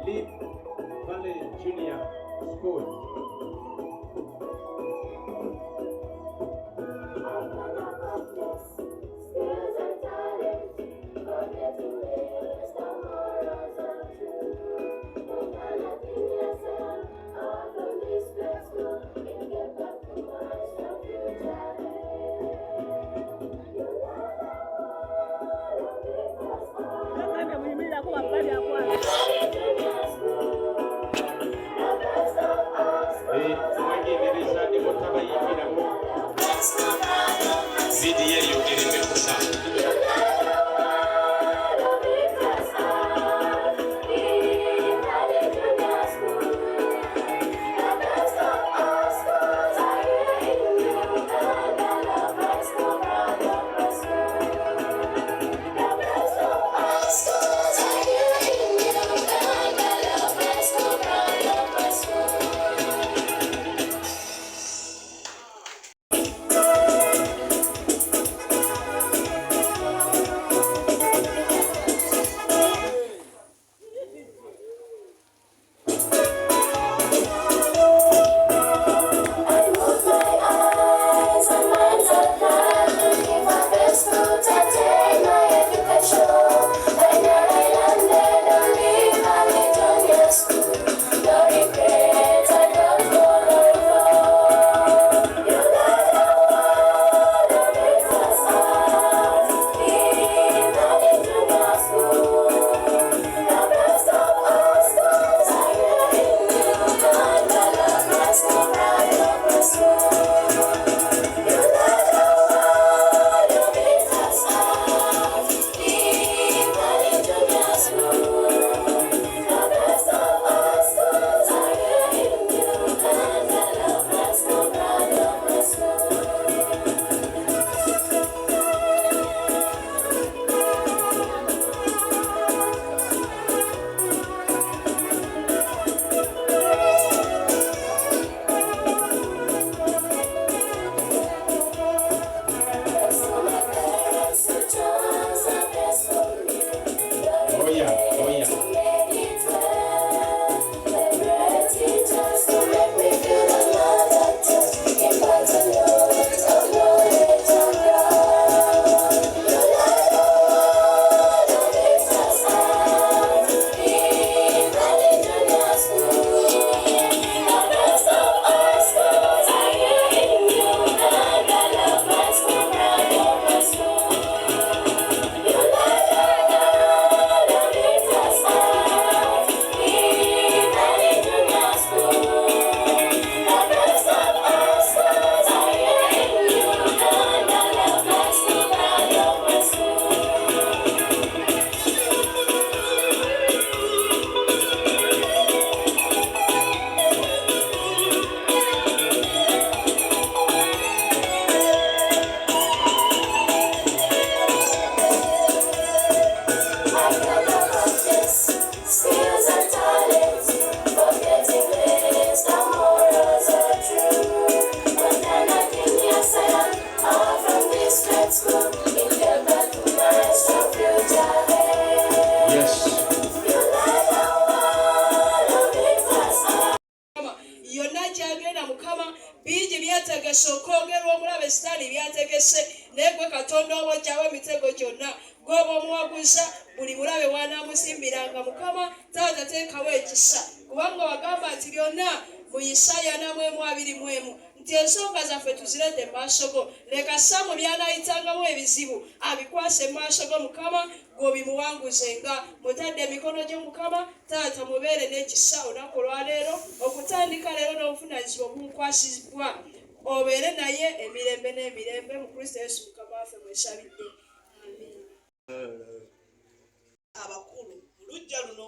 Leap Valley Junior School. Abikwase mashogo mukama gobimuwanguzenga mutadde mikono gyo mukama taata mubeere n'ekisa olunaku olwaleero okutandika leero n'obuvunanyizibwa obumukwasibwa obeere naye emirembe n'emirembe mu Kristo Yesu mukama waffe mwesabidde. Abakulu mu lujja luno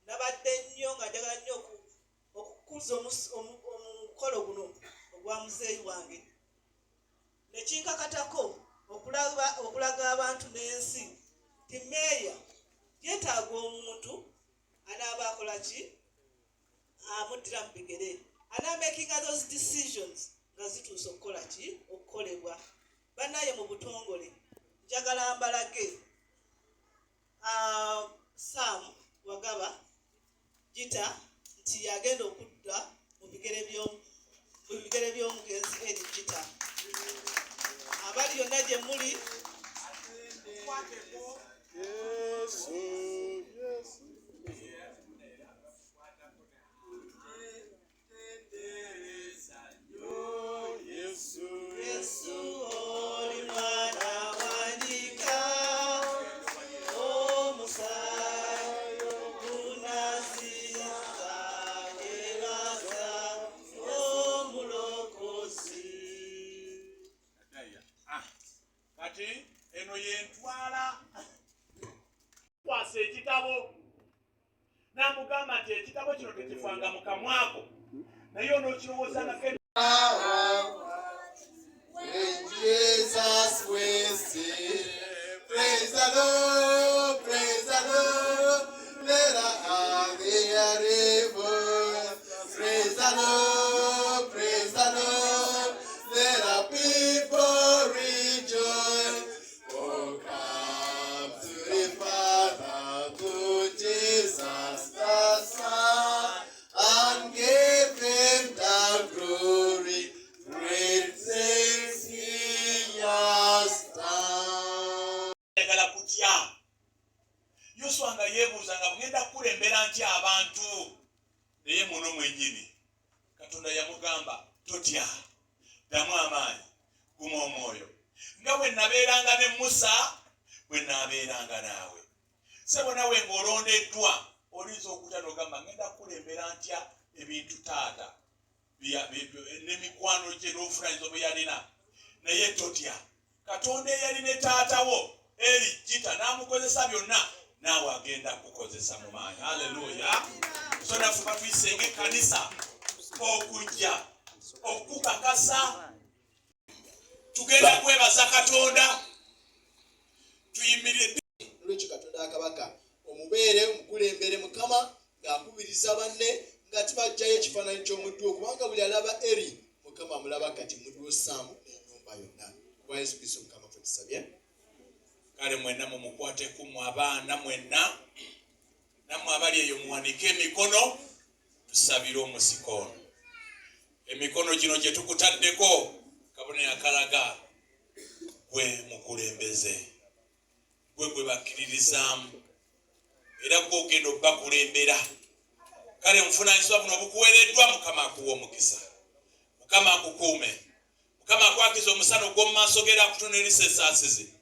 nabadde nnyo nga njagala nnyo okukuza omukolo guno ogwa muzeeyi wange ne kinkakatako okulaga abantu n'ensi ti meeya yeetaaga omuntu anaaba akola ki amuddira mu bigere anaamakinga those decisions nga zituusa okukola ki okukolebwa. Bannaye mu butongole njagala mbalage Sam Wagaba Gita nti yagenda okudda mu bigere by'omugenzi eri Gita. Abali yonna gye muli eno yentwala kwasa ekitabo namugamba nti ekitabo kino tekifanga mu kamwako naye onookirowoozangako When Jesus will sing, praise the Lord, let us have a river. Praise the Lord, let our people rejoice. Oh, come to the Father, to Jesus the Son, and give him the glory. Great things he has done. Yoswa nga yeebuuza nga bugenda kukulembera ntya abantu naye muno mwennyini Katonda yamugamba totya ddamu amaanyi guma omwoyo nga bwe nabeeranga ne Musa bwe naabeeranga naawe. Ssebo nawe ng'olondeddwa oyinza okutya n'ogamba ngenda kukulembera ntya ebintu taata n'emikwano gye n'obuvunaanyizibwa bwe yalina naye totya. Katonda eyali ne taatawo eri Gita n'amukozesa byonna naawe agenda kukozesa mu maanyi. Haleluya. So nafuba tuyisenga ekkanisa okujja okukakasa tugenda kwebaza Katonda tuyimirire. Lwekyo Katonda akabaka omubeere omukulembere Mukama ng'akubiriza banne nga tibajjayo ekifaananyi ky'omuddu kubanga buli alaba eri Mukama amulaba kati muddu Saamu n'ennyumba yonna. Kuba Yesu Kristo Mukama ffe tusabye. Kale mwenna mumukwateku mu abaana mwenna nammwe abali eyo muwanike emikono tusabire omusiko ono. Emikono gino gye tukutaddeko kabona yakalaga gwe mukulembeze gwe bakkiririzaamu era gwe ogenda obbakulembera. Kale obuvunaanyizibwa buno bukuweereddwa Mukama akuwa omukisa, Mukama akukuume, Mukama akwakiza omusana ogw'omu maaso ge era akutunuulisa ensaasizi.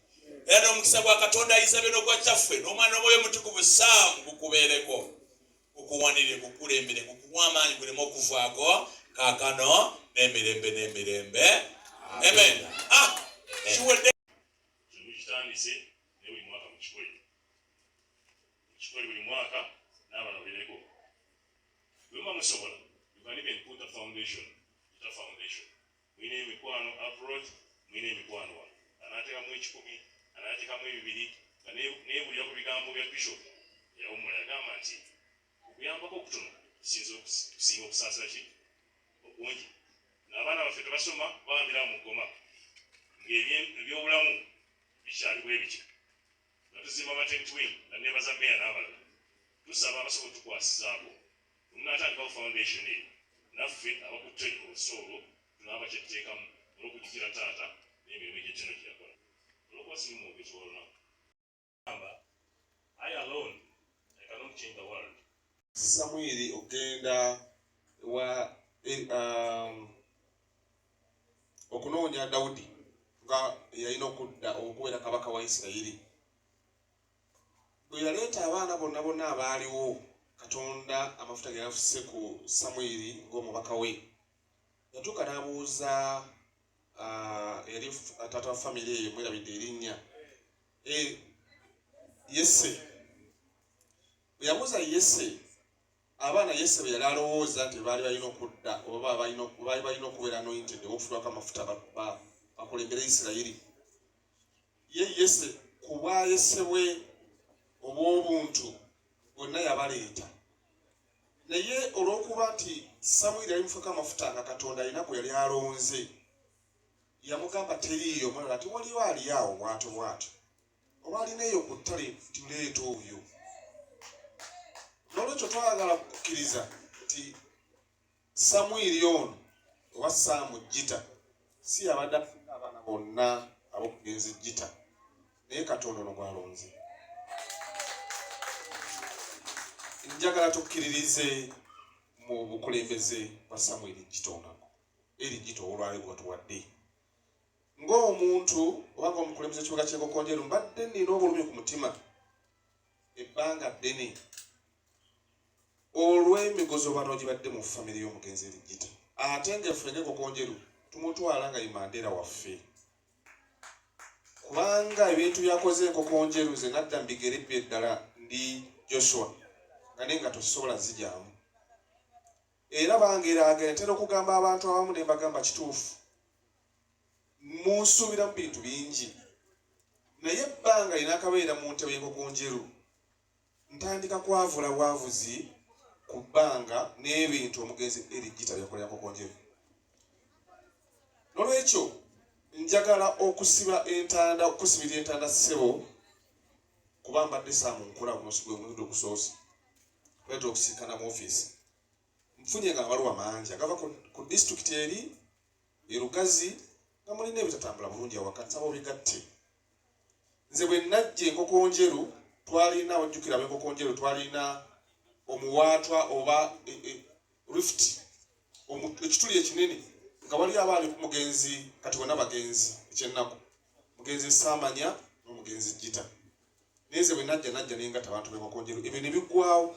Era n'omukisa gwa Katonda ayinza bino gwa kyaffe n'omwana omwoyo omutukuvu Saamu gukubeereko gukuwanire gukulembere gukuwa amaanyi guleme okuvaako kaakano n'emirembe n'emirembe. Amen. Kiwedde kino kitandise naye buli mwaka mu kikole buli mwaka n'abaana babeereko bwe muba musobola you can even put a foundation. Mwine emikwano abroad, mwine emikwano wano anaatekamu 10 anaatekamu 2 nga neebulira ku bigambo bya bishop yawummula yagamba nti okuyambako okutono kusinga okusaasira ki obungi. N'abaana baffe tebasoma bawambira mu ggoma ng'ebyobulamu bikyali bwe bityo nga tuzimba amatent wing nga neebaza meya n'abalala tusaba abasobola otukwasizaako omunaatandikawo foundation eyo naffe abakutte olusoolo tunaaba kyetuteekamu olw'okujjukira taata n'emirimu egy'ekino gye yakola olwokuba sirimu ogekibolunaku. I alone I cannot change the world. Samwiri ogenda wa okunoonya Dawudi nga yalina okudda okubeera kabaka wa Isirayiri. Bwe yaleeta abaana bonna abaaliwo Katonda amafuta ge yafuse ku Samwiri ng'omubaka we, yatuuka n'abuuza yali taata wa famire eyo mwerabidde erinnya Yese. Bwe yabuuza Yese abaana Yese bwe yali alowooza nti baali balina okudda oba baali balina okubeera anointed okufulwako amafuta bakulembera Isirayiri. Ye Yese ku bwayese bwe obw'obuntu bonna yabaleeta. Naye olw'okuba nti Samwiri yali mufuka amafuta nga Katonda alina gwe yali alonze, yamugamba teriiyo mulala ti waliwo ali awo bw'atyo bw'atyo. Oba alina eyo ku ttale tuleeta oyo. N'olwekyo twagala kukkiriza nti Samwiri ono oba Saamu Gita si yabadde afunga abaana bonna ab'okugenza Gita, naye Katonda ono gw'alonze. Njagala tukkiririze mu bukulembeze bwa Samwiri Gita onako. Eri Gita olwali gwatuwadde. Ng'omuntu oba ng'omukulembeze w'ekibuga ky'e Kokonjeru mbadde nnina obulumi ku mutima ebbanga ddene olw'emigozobano gibadde mu famire y'omugenzi Eri Gita. Ate ng'effe ng'e Kokonjeru tumutwala nga ye Mandela waffe. Kubanga ebintu byakoze e Kokonjeru nze nadda mbigerebye ddala ndi Joshua nga naye nga tosobola zijjamu. Era bangeraageranya ntera okugamba abantu abamu ne mbagamba kituufu. Munsuubira mu bintu bingi. Naye ebbanga lina akabeera mu ntebe y'e Kokonjeru ntandika kwavula bwavuzi ku bbanga n'ebintu omugenzi Eri Gita byakolera Kokonjeru. N'olwekyo njagala okusibira entanda ssebo kuba mbadde Saamu nkula gwe omulundi ogusoose. Kweta okusinkana mu ofiisi. Nfunye nga amaluwa mangi agava ku disitulikiti eri e Lugazi nga mulina ebitatambula bulungi awaka nsaba obigatte. Nze bwe najja e Kokonjeru twalina abajjukira ab'e Kokonjeru twalina omuwaatwa oba rift ekituli ekinene nga wali abaali ku mugenzi kati wonna bagenzi ekyennaku mugenzi Saamanya n'omugenzi Gita. Naye nze bwe najja naye ngatta abantu b'e Kokonjeru ebyo ne biggwaawo.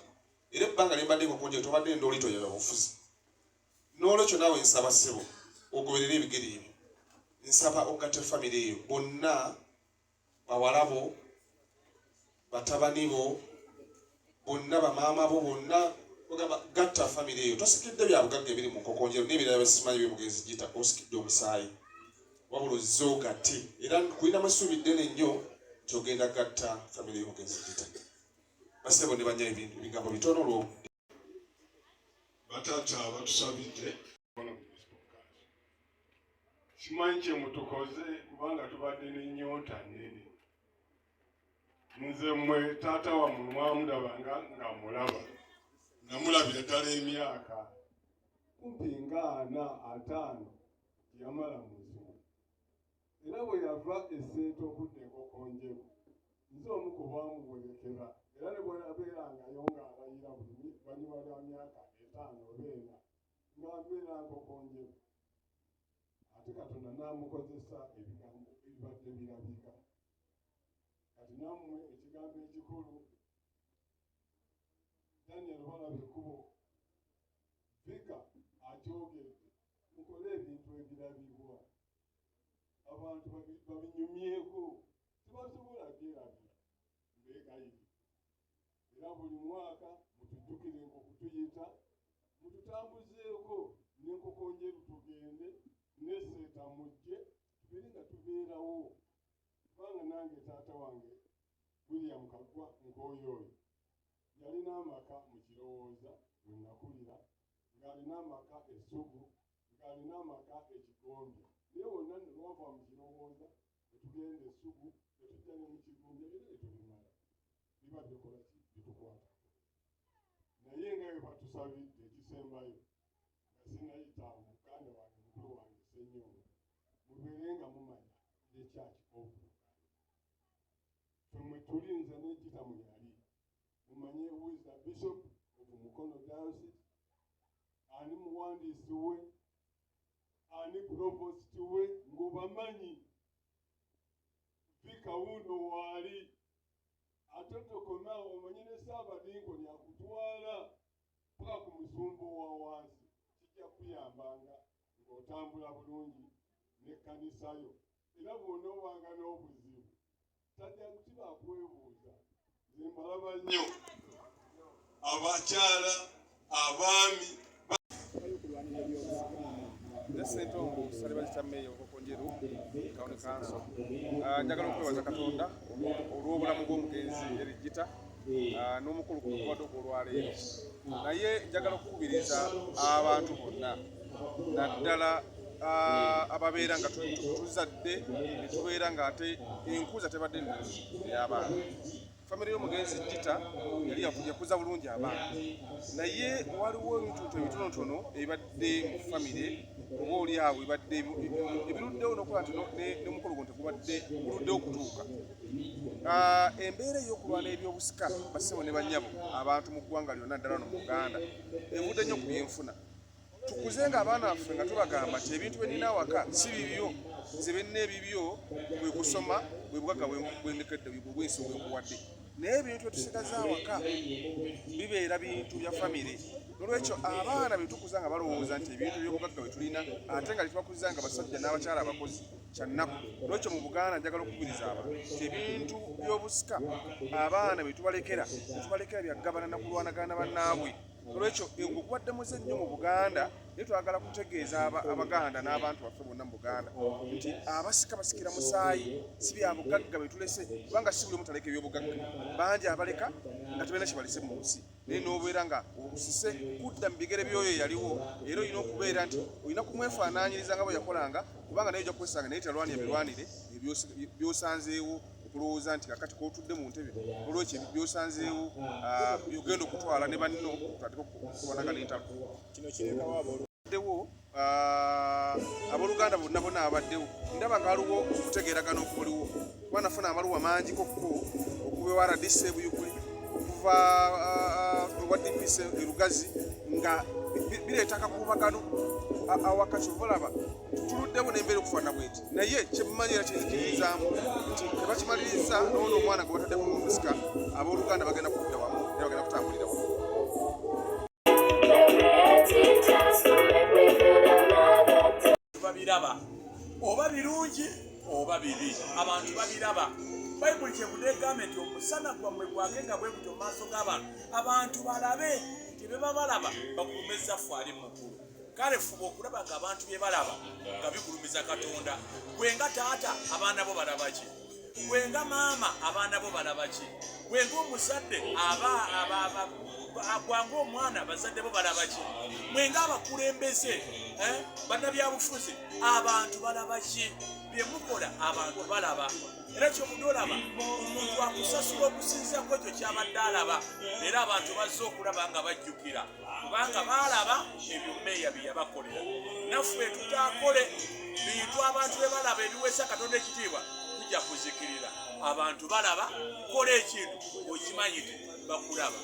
Era ebbanga ne mbadde e Kokonjeru tobadde ndoolito ya bufuzi. N'olwekyo naawe nsaba ssebo ogoberera ebigere ebyo. Nsaba ogatte famire eyo bonna bawala bo batabani bo bonna bamaama bo bonna ogamba gatta famire eyo. Tosikidde bya bugagga ebiri mu Kokonjeru n'ebirala bisimanyi by'omugenzi Gita osikidde omusaayi wabula ozze ogatte. Era kulinamu essuubi ddene nnyo kyogenda gatta famire y'omugenzi Gita. Basebo ne banya ebigambo bitono olwo. Batata batusabidde simanyi kye mutukoze kubanga tubadde n'ennyota nnene. Nze mmwe taata wammwe mwamulabanga nga mulaba. Namulabira ddala emyaka kumpi nga 45 yamala mu nsuku. Era bwe yava esseeta okudda e Kokonjeru nze omu ku baamuwerekera. Era ne bw'abeerangayo ng'alayira buli banyuma lwa myaka 5 oba 4 ng'abeera Kokonjeru. Ate Katonda n'amukozesa ebigambo ebibadde birabika. Kati nammwe ekigambo ekikulu Daniel balaba ekkubo Vika akyogedde mukole ebintu ebirabibwa abantu babinyumyeko tebasobola byerabira mbeegayiri. Era buli mwaka mutujjukire okutuyita mututambuzeeko ne Kokonjeru tugende n'esseeta mujje tubeere nga tubeerawo. Kubanga nange taata wange William Kaggwa Nkooyooyo yalina amaka mu Kirowooza we nakulira, ng'alina amaka e Ssugu, ng'alina amaka e Kigombya. Naye wonna ne lwava mu Kirowooza ne tugenda e Ssugu ne tujja ne mu Kigombya era ne tubimala. Biba bikola ki bitukwata. Naye nga bwe batusabidde ekisembayo nga sinayita muganda wange mukulu wange Ssennyonga mubeere nga mumanya the church of Luganda. Ffe tulinza ne Gita mwe yali mumanye who is the bishop of Mukono Diocese, ani muwandiisi we, ani provost we ng'obamanyi. Vika wuno waali ate tokoma omanyi ne Ssaabadinkoni akutwala paka ku musumba wa wansi. Kijja kuyambanga ng'otambula bulungi n'ekkanisa yo. Era bw'onoobanga n'obuzibu tajja kutiba kwebuuza. Nze mbalaba nnyo abakyala abaami Sentongo Saliba Kitameyo Kokonjeru County Council. Njagala okwebaza Katonda olw'obulamu bw'omugenzi Erigita n'omukulu ku mukwano olwaleero. Naye njagala okukubiriza abantu bonna naddala ababeera nga tuzadde ne tubeera ng'ate enkuza tebadde y'abaana. Famire y'omugenzi Gita yali yakuza bulungi abaana, naye waliwo ebintu ebitonotono ebibadde mu famire oba oli awo ebadde ebiruddewo n'okuba nti n'omukolo guno tegubadde guluddewo okutuuka. Embeera ey'okulwana ebyobusika bassebo ne bannyabo abantu mu ggwanga lyonna ddala no mu Uganda evudde nnyo ku byenfuna. Tukuzenga abaana baffe nga tubagamba nti ebintu bye nnina awaka si bibyo, nze benna ebibyo bwe kusoma bwe bugagga bwendekedde bwensi bwenkuwadde, naye ebintu bye tusigaza awaka bibeera bintu bya famire. Nolwekyo abaana bye tukuza nga balowooza nti ebintu by'obugagga bwe tulina ate nga tetubakuliza nga basajja n'abakyala abakozi kyannaku. Nolwekyo mu Buganda njagala okukubiriza abantu nti ebintu by'obusika abaana bye tubalekera byagabana na kulwanagana bannaabwe. Nolwekyo okuwadde muze nnyo mu Buganda naye twagala kutegeeza Abaganda n'abantu baffe bonna mu Buganda nti abasika basikira musaayi si bya bugagga bye tulese, kubanga si buli mutaleka ebyobugagga. Bangi abaleka nga tebalina kye balese mu nsi, naye n'obeera nga obusise kudda mu bigere by'oyo eyaliwo, era olina okubeera nti olina kumwefaanaanyiriza nga bwe yakolanga, kubanga naye ojja kwesanga naye talwanya birwanire byosanzeewo okulowooza nti kakati k'otudde mu ntebe olwekyo byosanzeewo byogenda okutwala ne banno tutandika okubanagana entalo. Kino kirekawo abaddewo abooluganda bonna bonna abaddewo, ndaba nga waliwo okutegeeragana okuliwo kuba nafuna amaluwa mangi kokko okuva ewa RDC Buyukuli okuva ewa DPC Erugazi nga bireeta akakuubagano awaka. Kyobalaba tuluddewo n'embeera okufaana bweti, naye kyemumanyi era kyezikirizaamu nti tebakimaliriza n'ono omwana gwe batadde mu musika abooluganda bagenda kudda wamu era bagenda kutambulira wamu. Babiraba oba birungi oba bibi, abantu babiraba. Bayibuli kyevudde egamba nti omusana gwammwe gwake nga bwe gutyo mu maaso g'abantu, abantu balabe nti be babalaba bagulumiza ffe ali muggulu. Kale fuba okulaba nga abantu bye balaba nga bigulumiza Katonda. Gwe nga taata abaana bo balaba ki? Gwe nga maama abaana bo balaba ki? Gwe nga omuzadde gwanga omwana bazadde bo balaba ki? Mwe nga abakulembeze bannabyabufuzi abantu balaba ki? Bye mukola abantu balaba. Era kyobudde omuntu akusasula okusinziira ku ekyo kyabadde alaba, era abantu bazze okulaba nga bajjukira kubanga baalaba ebyo mmeeya bye yabakolera. Naffe tutaakole bintu abantu bye balaba ebiweesa Katonda ekitiibwa tujja kuzikirira. Abantu balaba, kola ekintu okimanyi nti bakulaba.